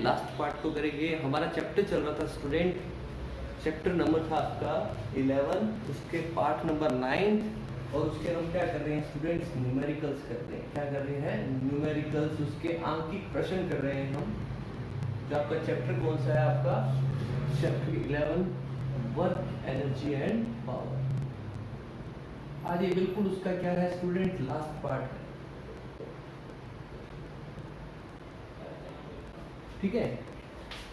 Last part को करेंगे। हमारा चैप्टर चल रहा था स्टूडेंट, चैप्टर नंबर था आपका 11, उसके पार्ट नंबर 9, और उसके हम क्या कर रहे हैं स्टूडेंट्स, न्यूमेरिकल्स कर रहे हैं। क्या कर रहे हैं? न्यूमेरिकल्स, उसके आंकिक प्रश्न कर रहे हैं हम। जो आपका चैप्टर कौन सा है? आपका chapter 11, work, energy and power. आज ये बिल्कुल उसका क्या है स्टूडेंट, लास्ट पार्ट है। ठीक है,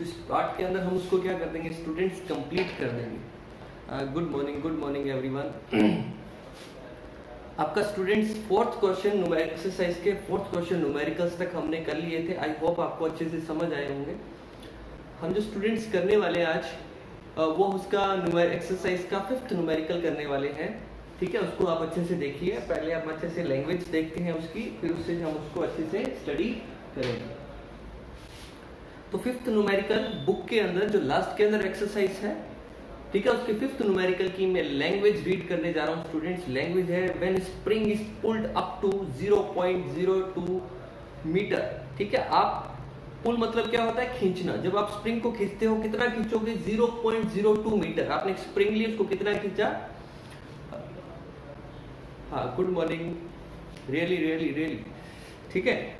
इस पार्ट के अंदर हम उसको क्या कर देंगे स्टूडेंट्स, कंप्लीट कर देंगे। Good morning everyone. आपका स्टूडेंट्स फोर्थ क्वेश्चन एक्सरसाइज के फोर्थ क्वेश्चन न्यूमेरिकल्स तक हमने कर लिए थे। आई होप आपको अच्छे से समझ आए होंगे। हम जो स्टूडेंट्स करने वाले आज वो उसका एक्सरसाइज का फिफ्थ न्यूमेरिकल करने वाले हैं। ठीक है, उसको आप अच्छे से देखिए। पहले आप अच्छे से लैंग्वेज देखते हैं उसकी, फिर उससे हम उसको अच्छे से स्टडी करेंगे। तो फिफ्थ न्यूमेरिकल बुक के अंदर जो लास्ट के अंदर एक्सरसाइज है, ठीक है, उसके फिफ्थ न्यूमेरिकल की मैं लैंग्वेज रीड करने जा रहा हूँ स्टूडेंट्स। लैंग्वेज है when spring is pulled up to 0.02 metre. ठीक है, आप पुल मतलब क्या होता है? खींचना। जब आप स्प्रिंग को खींचते हो कितना खींचोगे? 0.02 मीटर। आपने स्प्रिंग ली, उसको कितना खींचा? हाँ, गुड मॉर्निंग, रियली। ठीक है,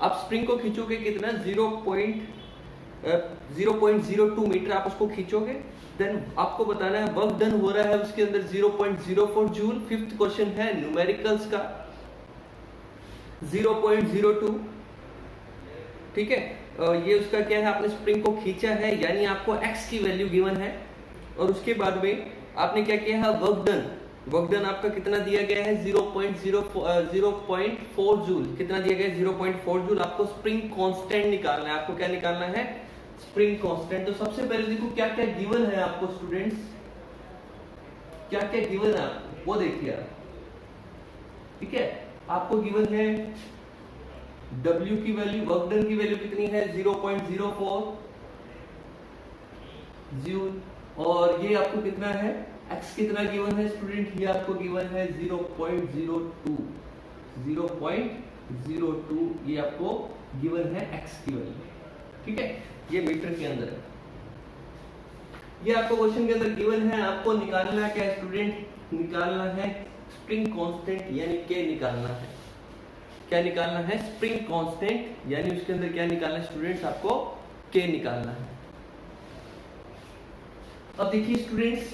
आप स्प्रिंग को खींचोगे कितना? 0.02 मीटर आप उसको खींचोगे। देन आपको बताना है वर्क डन हो रहा है उसके अंदर 0.04 जूल। फिफ्थ क्वेश्चन है न्यूमेरिकल्स का 0.02। ठीक है, ये उसका क्या है? आपने स्प्रिंग को खींचा है, यानी आपको x की वैल्यू गिवन है, और उसके बाद में आपने क्या किया है? वर्क डन आपका कितना दिया गया है? 0.4 जूल। कितना दिया गया है? 0.4 जूल। आपको स्प्रिंग कांस्टेंट निकालना है। आपको क्या निकालना है? Spring constant. तो सबसे पहले देखो क्या क्या गिवन है आपको स्टूडेंट्स, क्या क्या गिवन है आपको वो देखिए आप। ठीक है, आपको गिवन है W की वैल्यू, वर्क डन की वैल्यू कितनी है? 0.04 जूल। और ये आपको कितना है? x कितना गिवन है स्टूडेंट? ये आपको गिवन है 0.02। ये आपको गिवन है x की वैल्यू। ठीक है, ये मीटर के अंदर है। ये आपको क्वेश्चन के अंदर गिवन है। आपको निकालना क्या है स्टूडेंट? निकालना है स्प्रिंग कांस्टेंट, यानी k निकालना है। क्या निकालना है? स्प्रिंग कांस्टेंट, यानी उसके अंदर क्या निकालना है स्टूडेंट्स? आपको k निकालना है। अब देखिए स्टूडेंट्स,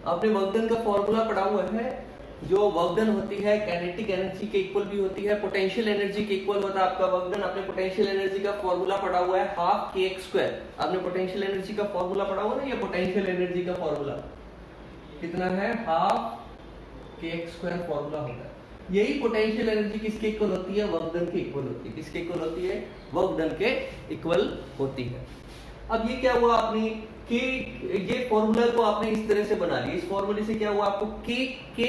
आपने वर्क डन का फॉर्मूला पढ़ा हुआ है। जो वर्क डन होती है काइनेटिक एनर्जी के इक्वल भी होती है, पोटेंशियल एनर्जी के इक्वल होता है आपका वर्क डन। आपने पोटेंशियल एनर्जी का फॉर्मूला पढ़ा हुआ है हाफ kx²। आपने पोटेंशियल एनर्जी का फॉर्मूला पढ़ा हुआ ना, ये पोटेंशियल एनर्जी का फॉर्मूला कितना है? हाफ kx² फॉर्मूला होता है। यही पोटेंशियल एनर्जी किसके इक्वल होती है? वर्क डन के इक्वल होती है। किसके इक्वल होती है? वर्क डन के इक्वल होती है। अब ये क्या हुआ आपने कि ये फॉर्मूला को आपने इस तरह से बना लिया। इस फॉर्मूले से क्या हुआ? आपको k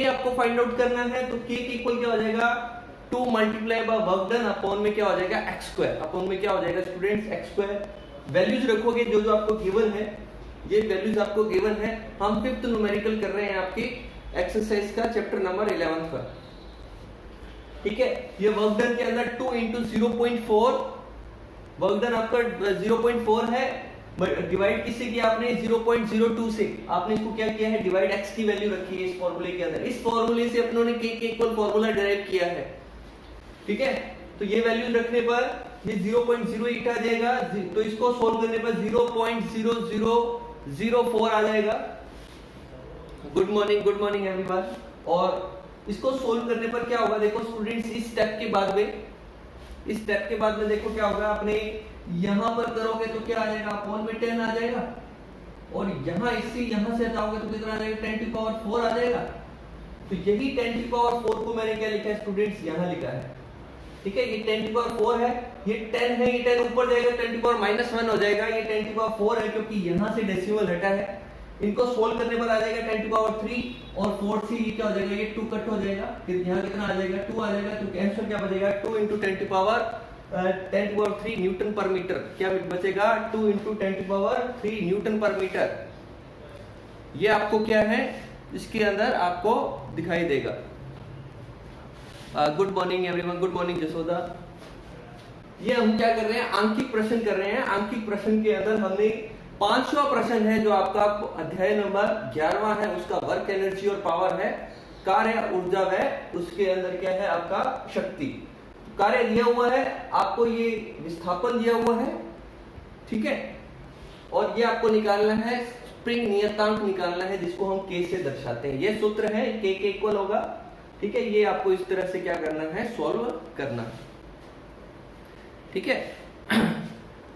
आपको फाइंड आउट करना है। तो k के इक्वल क्या हो जाएगा? 2 multiply by work done upon में क्या हो जाएगा? x²। अपॉन में क्या हो जाएगा स्टूडेंट्स? x²। वैल्यूज रखोगे जो जो आपको गिवन है, ये वैल्यूज आपको गिवन है। हम फिफ्थ न्यूमेरिकल कर रहे हैं आपकी एक्सरसाइज का चैप्टर नंबर 11 का। ठीक है, ये वर्क डन के अंदर 2 × 0.4, वर्क डन आपका 0.4 है, डिवाइड किससे किया आपने? 0.02 से। आपने इसको क्या किया है? डिवाइड x की वैल्यू रखी है इस फॉर्मूले के अंदर। इस फॉर्मूले से अपनों ने k के इक्वल फॉर्मूला डिराइव किया है। ठीक है, तो ये वैल्यू रखने पर ये 0.08 आ जाएगा। तो इसको सोल्व करने पर 0.0004 आ जाएगा। Good morning everyone. और इसको सोल्व करने पर क्या होगा? देखो स्टूडेंट्स, इस स्टेप के बाद में देखो क्या होगा। आपने यहां पर करोगे तो क्या आ जाएगा? अपॉन में 10 आ जाएगा। और यहां से हटाओगे तो कितना आ जाएगा? 10⁴ आ जाएगा। तो यही 10⁴ को मैंने क्या लिखा है स्टूडेंट्स? यहां लिखा है। ठीक है, ये 10⁴ है, ये 10 है, ये 10 ऊपर जाएगा 10⁻⁻1 हो जाएगा। ये 10⁴ है क्योंकि यहां से डेसिमल हटा है। इनको सोल्व करने पर आ जाएगा 10⁻3 और 4 से ये क्या हो जाएगा? ये 2 कट हो जाएगा। फिर यहाँ कितना आ जाएगा? 2 आ जाएगा। तो आंसर क्या बचेगा? 2 × 10⁻3 न्यूटन पर मीटर। क्या बचेगा? 2 × 10⁻3 न्यूटन पर मीटर। ये आपको क्या है इसके अंदर आपको दिखाई देगा। Good morning everyone, good morning Jasoda. ये हम क्या कर रहे हैं, आंकिक प्रश्न कर रहे हैं। आंकिक प्रश्न के अंदर हमने 5वां प्रश्न है जो आपका अध्याय नंबर 11वां है, उसका वर्क एनर्जी और पावर है, कार्य ऊर्जा है, उसके अंदर क्या है आपका शक्ति। कार्य दिया हुआ है आपको, ये विस्थापन दिया हुआ है, ठीक है, और ये आपको निकालना है स्प्रिंग नियतांक निकालना है, जिसको हम के से दर्शाते हैं। ये सूत्र है, के इक्वल होगा, ठीक है। ये आपको इस तरह से क्या करना है, सॉल्व करना है, ठीक है।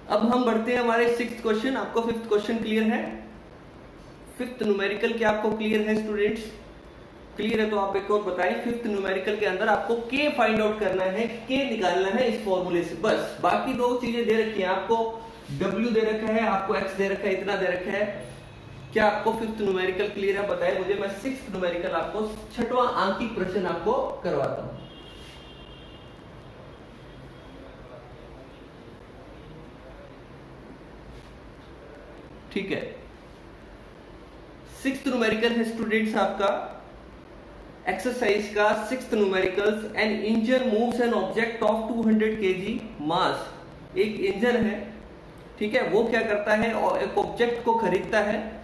अब हम बढ़ते हैं हमारे 6th क्वेश्चन। आपको 5th क्वेश्चन क्लियर है? 5th न्यूमेरिकल क्या आपको क्लियर है स्टूडेंट्स? क्लियर है तो आप एक और बताएं। 5th न्यूमेरिकल के अंदर आपको के फाइंड आउट करना है, के निकालना है इस फॉर्मूले से, बस। बाकी दो चीजें दे रखी हैं आपको, W दे रखा है, आपको X दे रखा है, इतना दे रखा है। क्या आपको 5th न्यूमेरिकल क्लियर है? बताएं मुझे। मैं 6th न्यूमेरिकल आपको 6वां आंकिक प्रश्न आपको करवाता हूं। ठीक है, 6th न्यूमेरिकल है स्टूडेंट्स आपका एक्सरसाइज का 6th numericals. An engine moves an object of 200 kg mass. एक इंजन है, ठीक है, वो क्या करता है, और एक ऑब्जेक्ट को खरीदता है,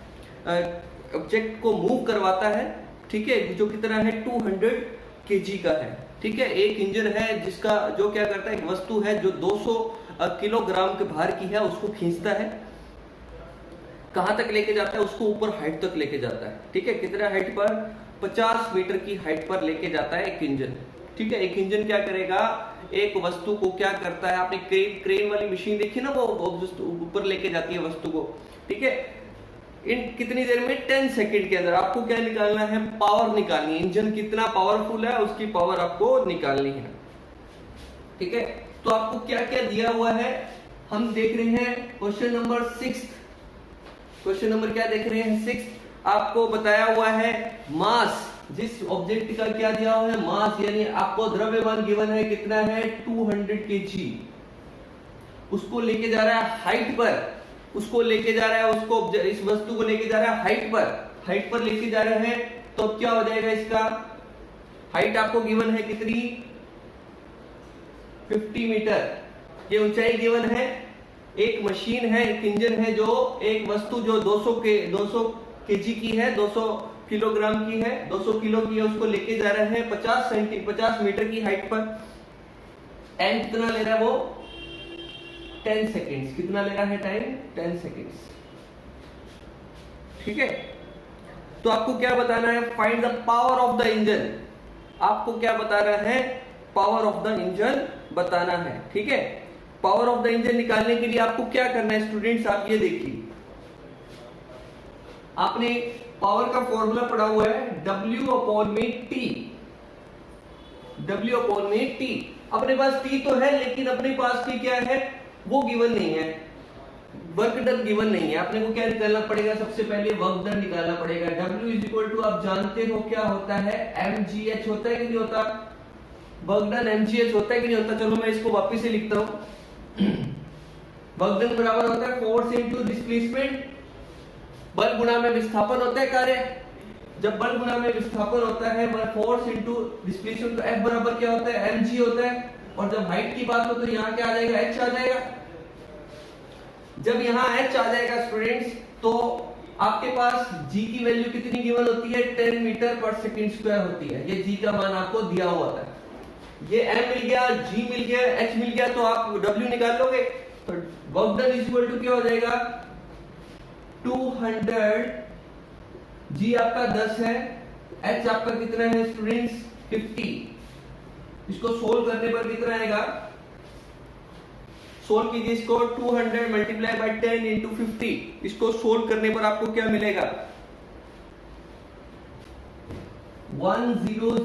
ऑब्जेक्ट को मूव करवाता है, ठीक है, जो कितना है 200 kg का है, ठीक है। एक इंजन है जिसका जो क्या करता है, एक वस्तु है जो 200 किलोग्राम के भार की है, उसको खींचता है, कहां तक लेके जाता है, उसको ऊपर हाइट तक लेके जाता है, ठीक है। कितना हाइट पर? 50 मीटर की हाइट पर लेके जाता है एक इंजन, ठीक है। एक इंजन क्या करेगा, एक वस्तु को क्या करता है, आपने क्रेन वाली मशीन देखी ना, वो ऊपर लेके जाती है वस्तु को, ठीक है। इन कितनी देर में? 10 सेकंड के अंदर आपको क्या निकालना है, पावर निकालनी है। इंजन कितना पावरफुल है, उसकी पावर आपको निकालनी है, ठीक है। तो आपको क्या क्या दिया हुआ है, हम देख रहे हैं क्वेश्चन नंबर 6। क्वेश्चन नंबर क्या देख रहे हैं, 6। आपको बताया हुआ है मास, जिस ऑब्जेक्ट का क्या दिया हुआ है, मास, यानी आपको द्रव्यमान गिवन है, कितना है 200 kg। उसको लेके जा रहा है हाइट पर, उसको लेके जा रहा है, उसको इस वस्तु को लेके जा रहा है हाइट पर लेके जा रहे हैं, तो क्या हो जाएगा इसका, हाइट आपको गिवन है कितनी, 50 मीटर, ये ऊंचाई गिवन है। एक मशीन है, एक इंजन है, जो एक वस्तु जो 200 kg की है, 200 किलोग्राम की है, 200 किलो की है, उसको लेके जा रहे हैं 50 मीटर की हाइट पर। टाइम कितना ले रहा है वो, 10 सेकेंड्स। कितना ले रहा है टाइम, 10 सेकेंड्स, ठीक है। तो आपको क्या बताना है, find the power of the engine. आपको क्या बताना है, पावर ऑफ द इंजन बताना है, ठीक है। पावर ऑफ द इंजन निकालने के लिए आपको क्या करना है स्टूडेंट्स, आप ये देखिए, आपने पावर का फॉर्मूला पढ़ा हुआ है W/T। W/T अपने पास T तो है, लेकिन अपने पास T क्या है, वो गिवन नहीं है, वर्क डन गिवन नहीं है। आपने को क्या निकालना पड़ेगा, सबसे पहले वर्क डन निकालना पड़ेगा। W आप जानते हो क्या होता है, mgh होता है कि नहीं होता, वर्क डन mgh होता है कि नहीं होता। चलो मैं इसको वापस से लिखता हूं, वर्क डन बराबर होता है फोर्स इनटू डिस्प्लेसमेंट, बल गुणा में विस्थापन होता है कार्य। जब बल गुणा में विस्थापन होता है, फोर्स इनटू डिस्प्लेसमेंट, तो F बराबर क्या होता है, mg होता है। और जब हाइट की बात हो तो यहाँ क्या आ जाएगा, h आ जाएगा। जब यहाँ h आ जाएगा स्टूडेंट्स, तो आपके पास g की वैल्यू कितनी गिवन होती है, 10 मीटर पर सेकंड स्क्वायर होती है। ये g का मान आपको दिया हुआ था, ये m मिल गया, g मिल गया, h मिल गया, तो आप w निकाल लोगे। तो work done is equal to क्या हो जाएगा, 200, g आपका 10 है, h आपका कितना है स्टूडेंट्स, 50। इसको सोल्व करने पर कितना आएगा, सोल्व कीजिए इसको, 200 मल्टीप्लाई बाय 10 इंटू 50। इसको सोल्व करने पर आपको क्या मिलेगा, 100000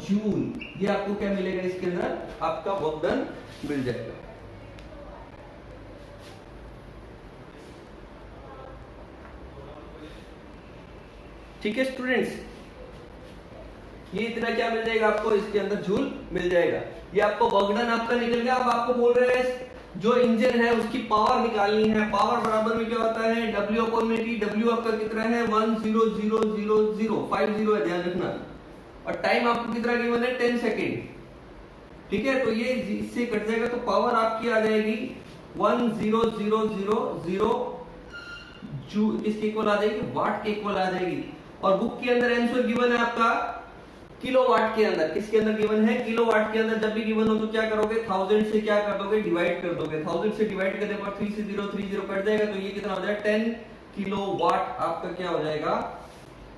जूल। ये आपको क्या मिलेगा, इसके अंदर आपका वर्क डन मिल जाएगा। ठीक है स्टूडेंट्स, ये इतना क्या मिल जाएगा आपको, इसके अंदर जूल मिल जाएगा। ये आपको वर्क डन आपका निकल गया। अब आपको बोल रहे हैं जो इंजन है उसकी पावर निकालनी है। पावर बराबर में क्या होता है, W/T। W आपका कितना है, 1000050 है, ध्यान रखना। और टाइम आपको कितना गिवन है, 10 सेकेंड, ठीक है, तो ये इससे कट जाएगा तो पावर आपकी आ जाएगी 100000 जू किसके इक्वल आ जाएगी, वाट के इक्वल आ जाएगी। और बुक के अंदर आंसर गिवन है आपका किलोवाट के अंदर, किसके अंदर गिवन है, किलोवाट के अंदर। जब भी गिवन हो तो क्या करोगे, 1000 से क्या कर दोगे, डिवाइड कर दोगे। 1000 से डिवाइड करने पर 3 से 0 3 0 कट जाएगा, तो ये कितना हो जाएगा 10 किलोवाट आपका क्या हो जाएगा,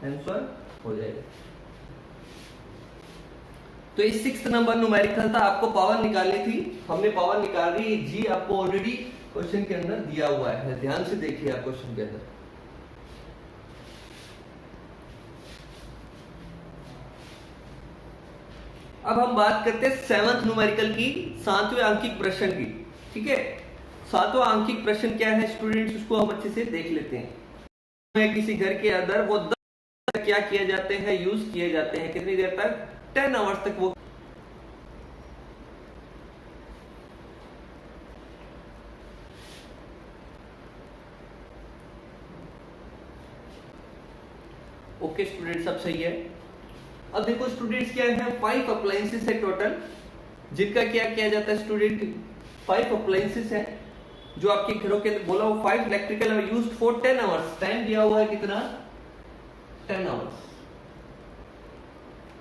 आंसर हो जाएगा। तो इस 6th नंबर न्यूमेरिकल था, आपको पावर निकालनी थी, हमने पावर निकाल ली। जी आपको ऑलरेडी क्वेश्चन के अंदर दिया हुआ है, ध्यान से देखिए आप क्वेश्चन के अंदर। अब हम बात करते हैं 7th न्यूमेरिकल की, 7वें आंकिक प्रश्न की। ठीक है, 7वां आंकिक प्रश्न क्या है स्टूडेंट्स, उसको हम अच्छे से देख लेते हैं। किसी घर के अंदर वो 10 क्या किए जाते हैं, यूज किए जाते हैं, कितनी देर तक, 10 आवर्स तक वो। ओके स्टूडेंट, सब सही है। अब देखो स्टूडेंट्स क्या है, 5 अप्लायंसेस है टोटल, जिनका क्या किया जाता है स्टूडेंट, 5 अप्लायंसेस है जो आपके घरों के अंदर बोला वो 5 electrical are used for 10 hours. Time दिया हुआ है कितना, 10 आवर्स।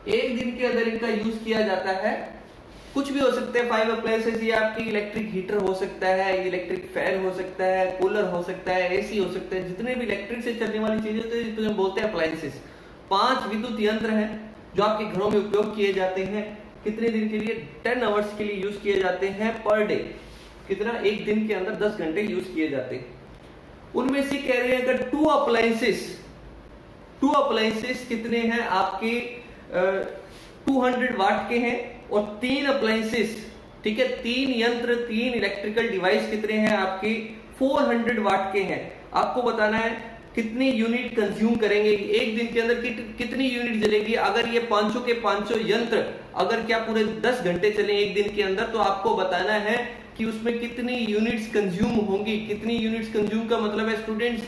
एक दिन के अंदर इनका यूज किया जाता है। कुछ भी हो सकते हैं 5 अप्लायंसेस, ये आपकी इलेक्ट्रिक हीटर हो सकता है, इलेक्ट्रिक फैन हो सकता है, कूलर हो सकता है, एसी हो सकता है, जितने भी इलेक्ट्रिक से चलने वाली चीजें होती है तो बोलते हैं अप्लायंसेस। 5 विद्युत यंत्र हैं जो आपके घरों में उपयोग किए जाते हैं, कितने दिन के लिए, 10 आवर्स के लिए यूज किए जाते हैं पर डे। कितना, एक दिन के अंदर 10 घंटे यूज किए जाते हैं। उनमें से कह रहे हैं अगर 2 अप्लायंसेस कितने हैं आपके 200 वाट के हैं, और 3 अप्लायंसेस, ठीक है, 3 यंत्र, 3 इलेक्ट्रिकल डिवाइस कितने हैं आपके 400 वाट के हैं। आपको बताना है कितनी यूनिट कंज्यूम करेंगे एक दिन के अंदर, कितनी यूनिट जलेगी। अगर ये 500 के 500 यंत्र अगर क्या पूरे 10 घंटे चले एक दिन के अंदर, तो आपको बताना है कि उसमें कितनी यूनिट्स कंज्यूम होंगी। कितनी यूनिट्स कंज्यूम का मतलब है स्टूडेंट्स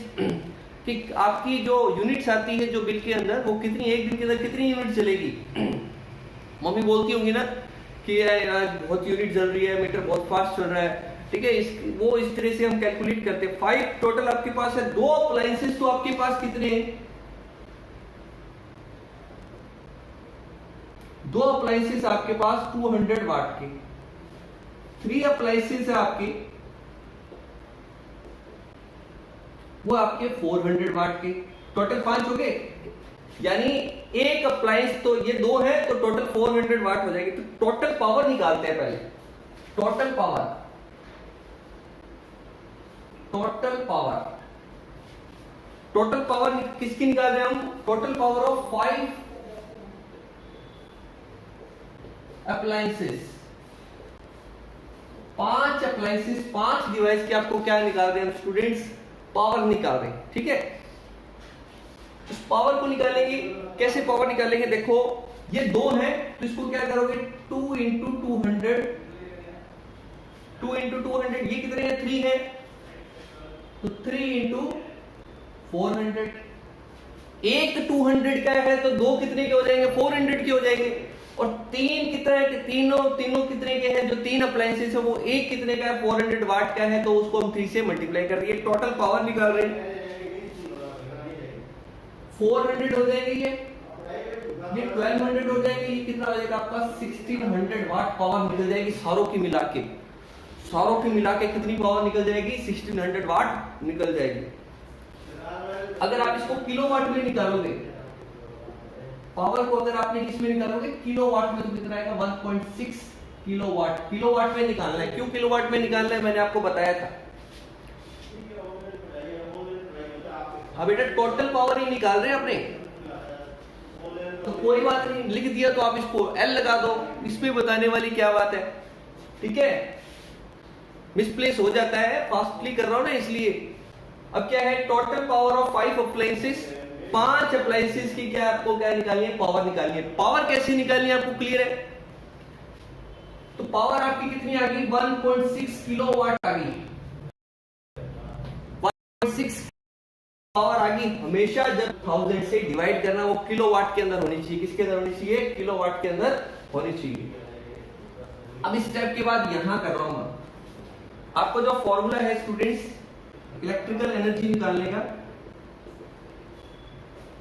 कि आपकी जो यूनिट्स आती है जो बिल के अंदर, वो कितनी एक दिन के अंदर कितनी यूनिट चलेगी। मम्मी बोलती होंगी ना कि आज बहुत यूनिट जल रही है, मीटर बहुत फास्ट चल रहा है, ठीक है, वो इस तरह से हम कैलकुलेट करते हैं। 5 टोटल आपके पास है, 2 अप्लायंसेस तो आपके पास कितने हैं, 2 अप्लायंसेस आपके पास 200 वाट के, 3 अप्लायंसेस है आपके वो आपके 400 वाट के, टोटल 5 हो गए। यानी एक अप्लायंस, तो ये 2 है तो टोटल 400 वाट हो जाएगी। तो टोटल पावर निकालते हैं पहले, टोटल पावर किसकी निकाल रहे हैं हम, total power of 5 appliances, 5 appliances, 5 device की आपको क्या निकाल रहे हैं हम स्टूडेंट्स, पावर निकाल रहे हैं। ठीक है, इस पावर को निकालेंगे, कैसे पावर निकालेंगे, देखो ये 2 है तो इसको क्या करोगे 2 इंटू 200, ये कितने हैं 3 है तो 3 इंटू 400। एक 200 का है तो 2 कितने के हो जाएंगे 400 के हो जाएंगे। और 3 कितना है कि तीनों कितने के हैं, जो 3 अप्लायंसेस है वो एक कितने का है 400 वाट का है, तो उसको हम 3 से मल्टीप्लाई कर दिए, टोटल पावर निकाल रहे हैं। 400 हो जाएंगे, ये 1200 हो जाएंगे, ये कितना हो जाएगा आपका 1600 वाट पावर निकल जाएगी सारों की मिला के कितनी पावर निकल जाएगी 1600 वाट निकल जाएगी। अगर आप इसको किलोवाट में निकालोगे, पावर को अगर आपने किसमें निकालोगे किलोवाट में, तो कितना आएगा 1.6 किलोवाट में निकालना है। क्यों किलोवाट में निकालना है मैंने आपको बताया था। अब बेटा टोटल पावर ही निकाल रहे हैं अपने, तो कोई बात नहीं, लिख दिया तो आप इसको L लगा दो, इसमें बताने वाली क्या बात है। ठीक है, मिसप्लेस हो जाता है, फास्टली कर रहा हूं ना इसलिए। अब क्या है total power of 5 appliances, 5 appliances की क्या आपको क्या निकालनी है, पावर निकालनी है। पावर कैसे निकालनी है आपको क्लियर है। तो पावर आपकी कितनी आ गई 1.6 किलोवाट आ गई, 1.6 पावर आ गई। हमेशा जब 1000 से डिवाइड करना वो किलोवाट के अंदर होनी चाहिए, किसके अंदर होनी चाहिए, किलोवाट के अंदर होनी चाहिए। अब इस स्टेप के बाद यहां कर रहा हूं मैं, आपको जो फॉर्मूला है स्टूडेंट्स इलेक्ट्रिकल एनर्जी निकालने का,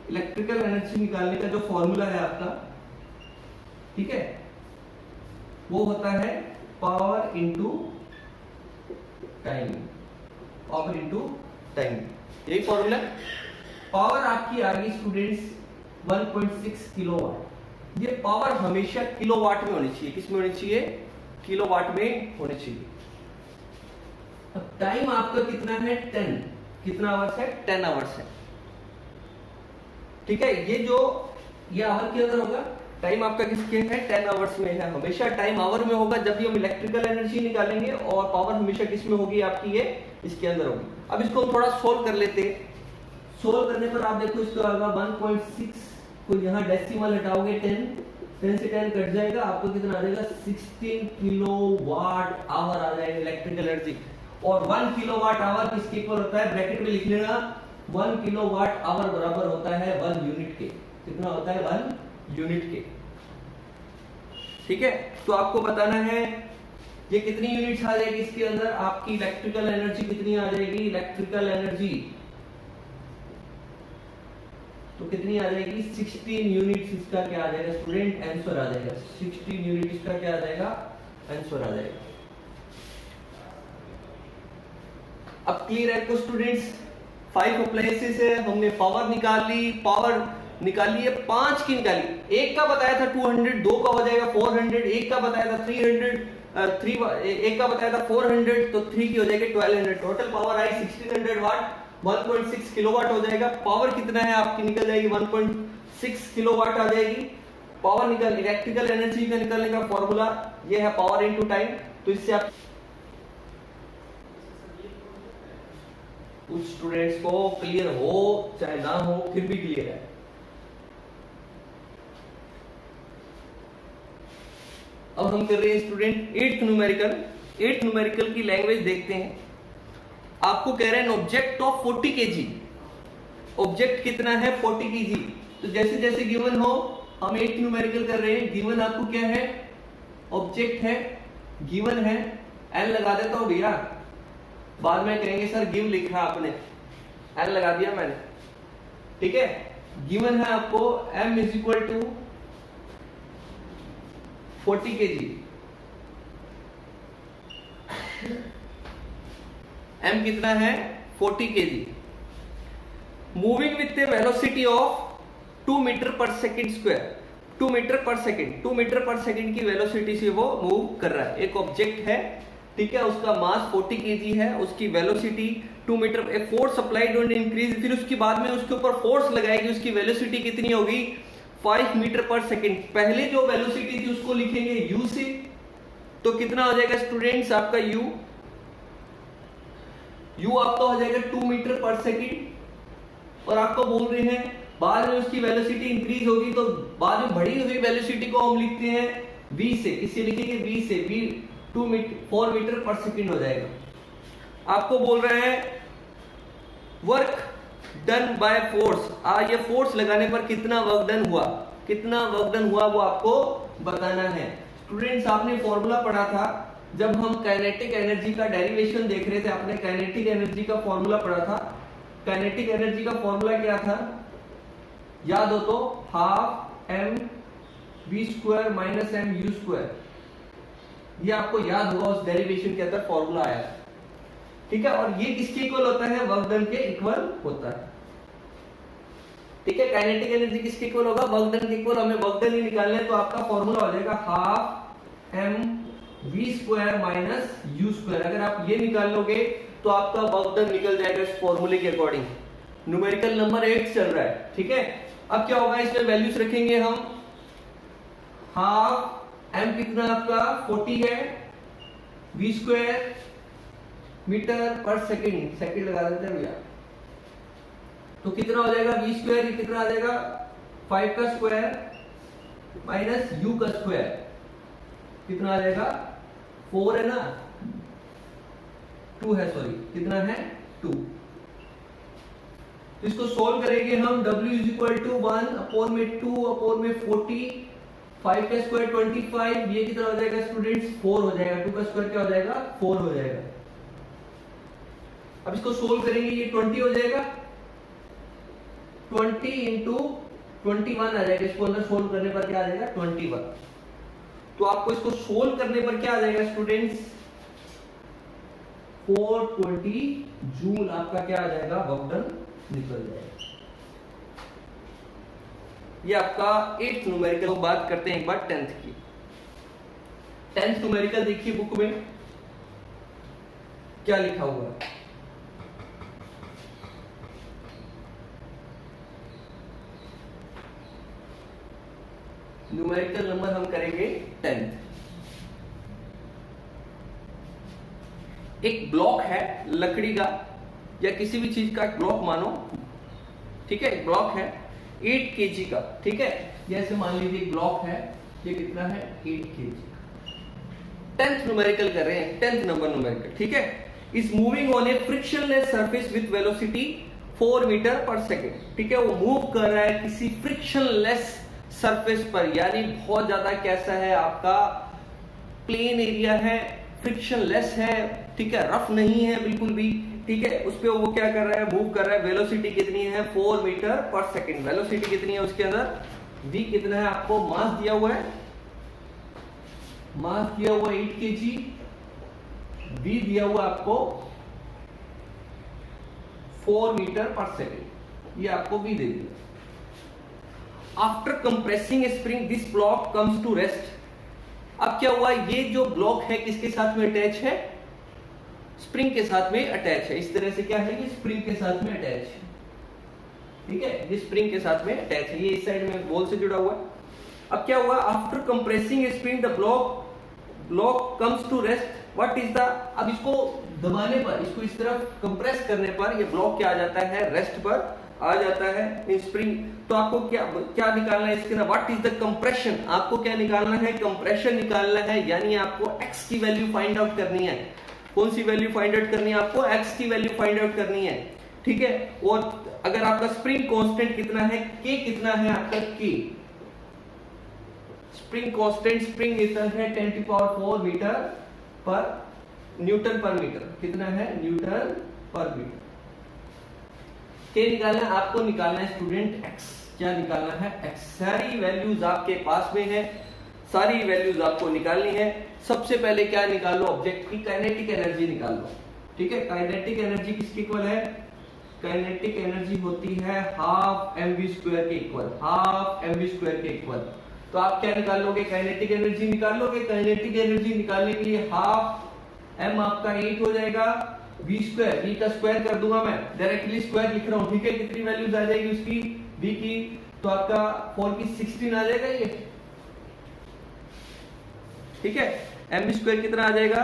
इलेक्ट्रिकल एनर्जी निकालने का जो फॉर्मूला है आपका, ठीक है, वो होता है power into time, power into time, यही फॉर्मूला। पावर आपकी आ गई स्टूडेंट्स 1.6 किलोवाट। ये पावर हमेशा किलोवाट में होनी चाहिए, किस में होनी चाहिए, किलोवाट में होनी चाहिए। अब टाइम आपका कितना है 10, कितना आवर्स है 10 आवर्स है, ठीक है। ये आवर के अंदर होगा, टाइम आपका किसके है 10 आवर्स में है, हमेशा टाइम आवर में होगा जब भी हम इलेक्ट्रिकल एनर्जी निकालेंगे, और पावर हमेशा किस में होगी आपकी, ये इसके अंदर होगी। अब इसको हम थोड़ा सोल्व कर लेते हैं। सोल्व करने पर आप देखो इसको आएगा 1.6 को यहाँ डेसिमल हटाओगे 10 से 10 कट जाएगा, आपको कितना आ जाएगा 16 किलोवाट आवर आ जाएगा इलेक्ट्रिकल एनर्जी। और 1 किलोवाट आवर किसके इक्वल होता है, ब्रैकेट में लिख लेना, 1 किलोवाट आवर बराबर होता है 1 यूनिट के। कितना होता है 1 यूनिट के, ठीक है। तो आपको बताना है ये कितनी यूनिट्स आ जाएगी इसके अंदर, आपकी इलेक्ट्रिकल एनर्जी कितनी आ जाएगी, इलेक्ट्रिकल एनर्जी तो कितनी आ जाएगी 16 यूनिट्स। इसका क्या आ जाएगा स्टूडेंट, आंसर आ जाएगा 16 यूनिट, इसका क्या आ जाएगा, आंसर आ जाएगा। अब क्लियर है को स्टूडेंट्स, 5 अप्लायंसेस है, हमने पावर निकाल ली, पावर निकाली है 5 की निकाली, एक का बताया था 200, 2 का हो जाएगा 400, एक का बताया था 300, एक का बताया था 400, तो 3 की हो जाएगी 1200, टोटल पावर आई 1600 वाट, 1.6 किलोवाट हो जाएगा। पावर कितना है आपकी निकल जाएगी 1.6 किलोवाट आ जाएगी। पावर निकल, इलेक्ट्रिकल एनर्जी का निकालने का फॉर्मूला ये है पावर इनटू टाइम। तो इससे आप कुछ स्टूडेंट्स को क्लियर हो चाहे ना हो, फिर भी क्लियर है। अब हम कर रहे हैं student 8th numerical. 8th numerical की लैंग्वेज देखते हैं। आपको कह रहे हैं ऑब्जेक्ट ऑफ 40 kg, ऑब्जेक्ट कितना है 40 kg। तो जैसे जैसे गिवन हो हम 8th न्यूमेरिकल कर रहे हैं। गिवन आपको क्या है, ऑब्जेक्ट है, गिवन है, एल लगा देता हूं भैया, बाद में कहेंगे सर गिव लिखा आपने, एल लगा दिया मैंने, ठीक है। गिवन है आपको m is equal to 40 kg, m कितना है 40 kg, moving with the velocity of 2 metre per second square. 2 metre per second, 2 metre per second की वेलोसिटी से वो मूव कर रहा है। एक ऑब्जेक्ट है, ठीक है, उसका मास 40 kg है, उसकी velocity 2 metre, a force applied on increase, फिर उसके बाद में उसके ऊपर फोर्स लगाएगी, उसकी वेलोसिटी कितनी होगी 5 मीटर पर सेकेंड। पहले जो वेलोसिटी थी उसको लिखेंगे u से, तो कितना हो जाएगा स्टूडेंट्स आपका u आपका हो जाएगा 2 मीटर पर सेकेंड। और आपको बोल रहे हैं बाद में उसकी वेलोसिटी इंक्रीज होगी, तो बाद में बढ़ी हुई वेलोसिटी को हम लिखते हैं v से, किससे लिखेंगे v से, v 4 मीटर पर सेकेंड हो जाएगा। आपको बोल रहे हैं वर्क डन बाय फोर्स, ये फोर्स लगाने पर कितना वर्क डन हुआ, कितना वर्क डन हुआ वो आपको बताना है। स्टूडेंट्स आपने फॉर्मूला पढ़ा था जब हम काइनेटिक एनर्जी का डेरिवेशन देख रहे थे, आपने काइनेटिक एनर्जी का फॉर्मूला पढ़ा था। काइनेटिक एनर्जी का फॉर्मूला क्या था याद हो तो, half M V square minus M U square, ये आपको याद होगा, उस डेरिवेशन के अंदर फॉर्मूला आया, ठीक है। और ये किसके इक्वल होता है, वर्क डन के इक्वल होता है, ठीक है। काइनेटिक एनर्जी किसके इक्वल होगा, वर्क डन के इक्वल। हमें वर्क डन ही निकालना है, तो आपका फॉर्मूला हो जाएगा half M V square minus U square. अगर आप ये निकाल लोगे तो आपका वर्क डन निकल जाएगा इस फॉर्मूले के अकॉर्डिंग। न्यूमेरिकल नंबर 8 चल रहा है, ठीक है। अब क्या होगा, इसमें वैल्यूज रखेंगे हम, हाफ एम कितना आपका 40 है, we square metre per second, second लगा देते हैं भैया, तो कितना हो जाएगा वी स्क्वायर, कितना आ जाएगा 5 का स्क्वायर माइनस यू का स्क्वायर, कितना आ जाएगा 4 है ना, 2 है, सॉरी कितना है 2। तो इसको सोल्व करेंगे हम, w is equal to 1 upon में 2 अपॉन में 40 5 का स्क्वायर 25, ये कितना हो जाएगा स्टूडेंट्स 4 हो जाएगा, 2 का स्क्वायर क्या हो जाएगा 4 हो जाएगा। अब इसको सोल्व करेंगे, ये 20 हो जाएगा, 20 इंटू 21 आ जाएगा, इसको अंदर सोल्व करने पर क्या आ जाएगा 21। तो आपको इसको सोल्व करने पर क्या आ जाएगा स्टूडेंट्स 420 जूल आपका क्या आ जाएगा वर्क डन निकल जाएगा। ये आपका 8th न्यूमेरिकल। बात करते हैं एक बार 10th की। 10th न्यूमेरिकल देखिए बुक में क्या लिखा हुआ है। न्यूमेरिकल नंबर हम करेंगे 10th। एक ब्लॉक है लकड़ी का या किसी भी चीज का एक ब्लॉक मानो, ठीक है, एक ब्लॉक है 8 kg का, ठीक है, जैसे मान लीजिए एक ब्लॉक है, ये कितना है 8 kg। 10th न्यूमेरिकल कर रहे हैं, 10th नंबर न्यूमेरिकल, ठीक है। Is moving on a frictionless surface with velocity 4 metre per second, ठीक है, वो मूव कर रहा है किसी फ्रिक्शनलेस सरफेस पर, यानी बहुत ज्यादा कैसा है आपका प्लेन एरिया है, फ्रिक्शनलेस है, ठीक है, रफ नहीं है बिल्कुल भी, ठीक है, उस पे वो क्या कर रहा है मूव कर रहा है। वेलोसिटी कितनी है 4 मीटर पर सेकेंड। वेलोसिटी कितनी है उसके अंदर, v कितना है आपको, मास दिया हुआ है, मास दिया हुआ 8 kg, v दिया हुआ आपको 4 मीटर पर सेकेंड, ये आपको v दे दिया। After compressing spring this block comes to rest. अब क्या हुआ, ये जो ब्लॉक है किसके साथ में अटैच है, स्प्रिंग के साथ में अटैच है। इस तरह से क्या है, ये स्प्रिंग के साथ में अटैच है, ठीक है, ये स्प्रिंग के साथ में अटैच है, ये इस साइड में बॉल से जुड़ा हुआ है। अब क्या हुआ, after compressing spring the block comes to rest. What is the, अब इसको दबाने पर, इसको इस तरफ कंप्रेस करने पर ये ब्लॉक क्या आ जाता है, रेस्ट पर आ जाता है इन स्प्रिंग। तो आपको क्या निकालना है इसके ना, व्हाट इज द कंप्रेशन, आपको क्या निकालना है, कंप्रेशन निकालना है, यानी आपको x की वैल्यू फाइंड आउट करनी है। कौन सी वैल्यू फाइंड आउट करनी है आपको, x की वैल्यू फाइंड आउट करनी है, ठीक है। और अगर आपका स्प्रिंग कांस्टेंट कितना है, k कितना है आपका, k स्प्रिंग कांस्टेंट, स्प्रिंग इतना है 10⁴ मीटर पर न्यूटन पर मीटर, कितना है न्यूटन पर मीटर। के निकालना है आपको, निकालना है स्टूडेंट x, क्या निकालना है x। सारी वैल्यूज आपके पास में है, सारी वैल्यूज आपको निकालनी है। सबसे पहले क्या निकालो, ऑब्जेक्ट की काइनेटिक एनर्जी निकाल लो, ठीक है। काइनेटिक एनर्जी किसके इक्वल है, काइनेटिक एनर्जी होती है हाफ mv² के इक्वल, हाफ mv² के इक्वल। तो आप क्या निकाल लोगे, काइनेटिक एनर्जी निकाल लोगे। काइनेटिक एनर्जी निकालने के लिए हाफ m आपका 8 हो जाएगा, v², v का स्क्वायर कर दूंगा मैं, डायरेक्टली स्क्वायर लिख रहा हूं, ठीक है। कितनी वैल्यूज आ जाएगी उसकी, v की, तो आपका 4 की 16 आ जाएगा ये, ठीक है। mv² कितना आ जाएगा,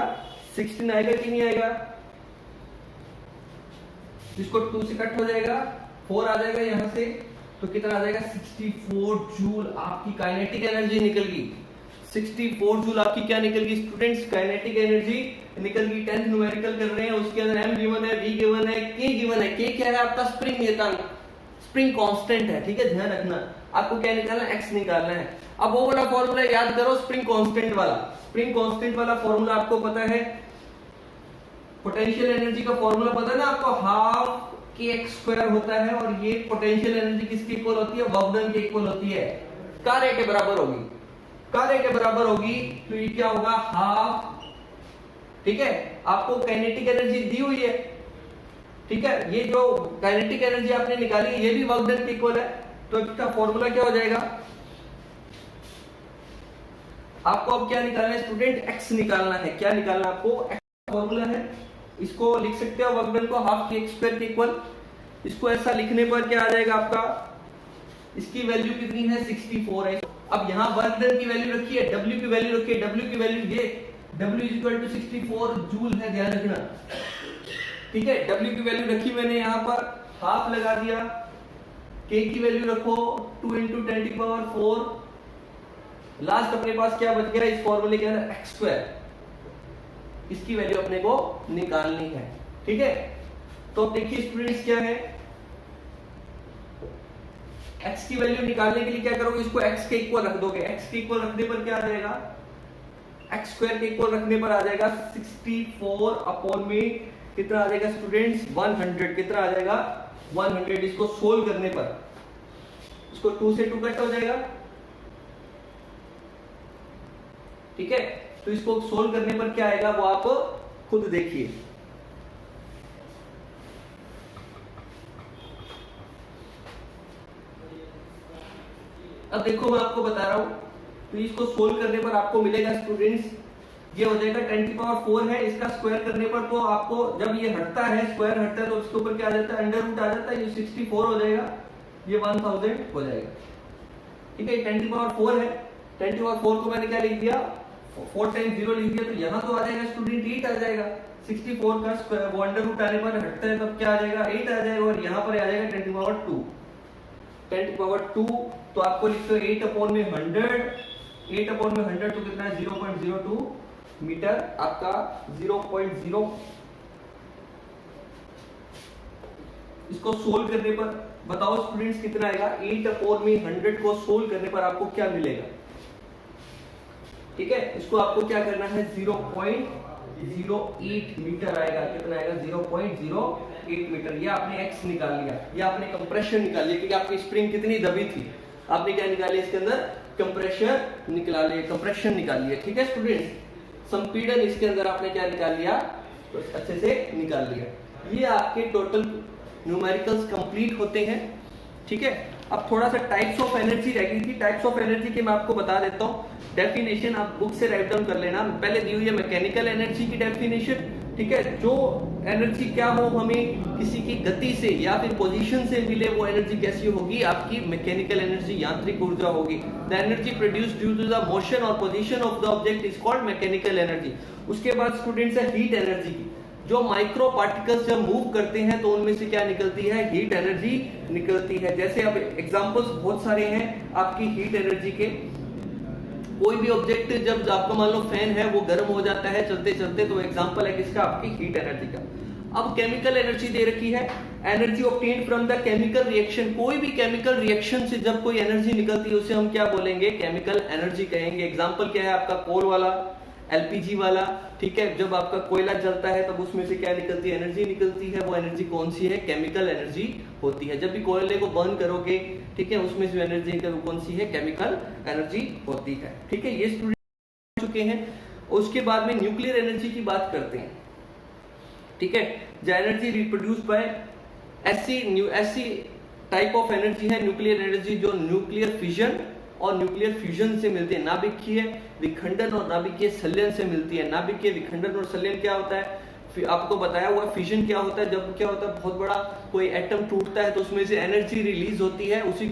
16 आएगा कि नहीं आएगा, इसको 2 से कट हो जाएगा, 4 आ जाएगा यहां से, तो कितना आ जाएगा 64 जूल आपकी काइनेटिक एनर्जी निकल गई। 64 जूल आपकी क्या निकल गई स्टूडेंट्स, काइनेटिक एनर्जी निकल गई। 10th न्यूमेरिकल कर रहे हैं, उसके अंदर m गिवन है, v गिवन है, k गिवन है। k क्या है आपका, स्प्रिंग नियतांक, स्प्रिंग कांस्टेंट है, ठीक है, ध्यान रखना। आपको क्या निकालना है, x निकालना है। अब वो वाला फॉर्मूला याद करो, स्प्रिंग कांस्टेंट वाला, स्प्रिंग कांस्टेंट वाला फॉर्मूला आपको पता है, पोटेंशियल एनर्जी का फॉर्मूला पता है ना आपको, हाफ kx² होता है, और ये पोटेंशियल एनर्जी किसके इक्वल होती है, वर्क डन के इक्वल होती है, कार्य के बराबर होगी, कार्य के बराबर होगी। तो ये क्या होगा, हाफ, ठीक है। आपको काइनेटिक एनर्जी दी हुई है, ठीक है, ये जो काइनेटिक एनर्जी आपने निकाली ये भी वर्क डन के इक्वल है, तो इसका फॉर्मूला क्या हो जाएगा, आपको अब क्या निकालना है स्टूडेंट, x निकालना है। क्या निकालना है आपको, x फॉर्मूला है, इसको लिख सकते हो वर्क डन को हाफ kx² के इक्वल। इसको ऐसा लिखने पर क्या आ जाएगा आपका, इसकी वैल्यू कितनी है 64 है। अब यहाँ वर्क डन की वैल्यू रखी है, w की वैल्यू रखी है, w की वैल्यू ये w = 64 जूल है, ध्यान रखना, ठीक है। w की वैल्यू रखी मैंने यहाँ पर, हाफ लगा दिया, k की वैल्यू रखो 2 × 10⁴, लास्ट अपने पास क्या बच गया इस फॉर्मूले के अंदर, x², इसकी वैल्यू अपने को निकालनी है, ठीक है। तो देखिए स्टूडेंट्स क्या है, x की वैल्यू निकालने के लिए क्या करोगे, इसको x के इक्वल रख दोगे। x के इक्वल रखने पर क्या आ जाएगा, x स्क्वायर के इक्वल रखने पर आ जाएगा 64 अपॉन में कितना आ जाएगा स्टूडेंट्स 100, कितना आ जाएगा 100। इसको सोल्व करने पर इसको 2 से 2 कट हो जाएगा, ठीक है। तो इसको सोल्व करने पर क्या आएगा वो आप खुद देखिए। अब देखो मैं आपको बता रहा हूं, तो इसको सोल्व करने पर आपको मिलेगा स्टूडेंट्स, ये हो जाएगा 10 की पावर 4 है, इसका स्क्वायर करने पर तो आपको जब ये हटता है, स्क्वायर हटता है तो उसके ऊपर क्या आ जाता है, अंडर रूट आ जाता है, ये 64 हो जाएगा, ये 1000 हो जाएगा, ठीक है। 10 की पावर 4 है, 10 की पावर 4 को मैंने क्या लिख दिया, 4 टाइम्स 0 लिख दिया, तो यहाँ तो आ जाएगा स्टूडेंट 8 आ जाएगा। 64 का स्क्वायर वो अंडर रूट आने पर हटता है तब क्या आ जाएगा 8 आ जाएगा, और यहाँ पर आ जाएगा 10 की पावर 2, 10 की पावर 2, तो आपको लिखते हो 8 अपॉन में 100, 8 अपॉन में 100 तो कितना है 0.02 मीटर, आपका 0.0। इसको सोल्व करने पर बताओ स्टूडेंट्स कितना आएगा, 8 अपॉन में 100 को सोल्व करने पर आपको क्या मिलेगा, ठीक है। इसको आपको क्या करना है 0.08 मीटर आएगा, कितना आएगा 0.08 मीटर। ये आपने x निकाल लिया, ये आपने कंप्रेशन निकाल लिया, क्योंकि आपकी स्प्रिंग कितनी दबी थी, आपने क्या निकाल लिया इसके अंदर कंप्रेशन निकाल लिया, कंप्रेशन निकाल लिया, ठीक है स्टूडेंट्स। संपीड़न इसके अंदर आपने क्या निकाल लिया, तो अच्छे से निकाल लिया। ये आपके टोटल न्यूमेरिकल्स कंप्लीट होते हैं, ठीक है। अब थोड़ा सा टाइप्स ऑफ एनर्जी रह गई थी, टाइप्स ऑफ एनर्जी के मैं आपको बता देता हूँ। डेफिनेशन आप बुक से राइट डाउन कर लेना, पहले दी हुई है मैकेनिकल एनर्जी की डेफिनेशन, ठीक है। जो एनर्जी क्या हो, हमें किसी की गति से या फिर पोजीशन से मिले, वो एनर्जी कैसी होगी, आपकी मैकेनिकल एनर्जी, यांत्रिक ऊर्जा होगी। The energy produced due to the motion और position of the object is called mechanical energy. उसके बाद स्टूडेंट्स है हीट एनर्जी की, जो माइक्रो पार्टिकल्स जब मूव करते हैं तो उनमें से क्या निकलती है, हीट एनर्जी निकलती है। जैसे अब एग्जांपल्स बहुत सारे हैं आपकी हीट एनर्जी के। कोई भी ऑब्जेक्ट जब आपका मान लो फैन है, वो गर्म हो जाता है चलते चलते, तो एग्जांपल है किसका, आपकी हीट एनर्जी का। अब केमिकल एनर्जी दे रखी है, energy obtained from the chemical reaction. कोई भी केमिकल रिएक्शन से जब कोई एनर्जी निकलती है उसे हम क्या बोलेंगे, केमिकल एनर्जी कहेंगे। एग्जांपल क्या है आपका, कोल वाला, एलपीजी वाला, ठीक है। जब आपका कोयला जलता है तब उसमें से क्या निकलती है, एनर्जी निकलती है। वो एनर्जी कौन सी है, केमिकल एनर्जी होती है। जब भी कोयले को बर्न करोगे, ठीक है, उसमें से एनर्जी कौन सी है, केमिकल एनर्जी होती है, ठीक है। ये स्टूडेंट चुके हैं। उसके बाद में न्यूक्लियर एनर्जी की बात करते हैं, ठीक है। जो एनर्जी रिप्रोड्यूस्ड बाय ऐसी टाइप ऑफ एनर्जी है न्यूक्लियर एनर्जी, जो न्यूक्लियर फिजन और न्यूक्लियर फ्यूजन से मिलती है। नाभिकीय विखंडन और नाभिकीय संलयन से मिलती है। नाभिकीय विखंडन और संलयन क्या होता है, आपको बताया हुआ। फिजन क्या होता है, जब क्या होता है बहुत बड़ा कोई एटम टूटता है तो उसमें से एनर्जी रिलीज होती है, उसी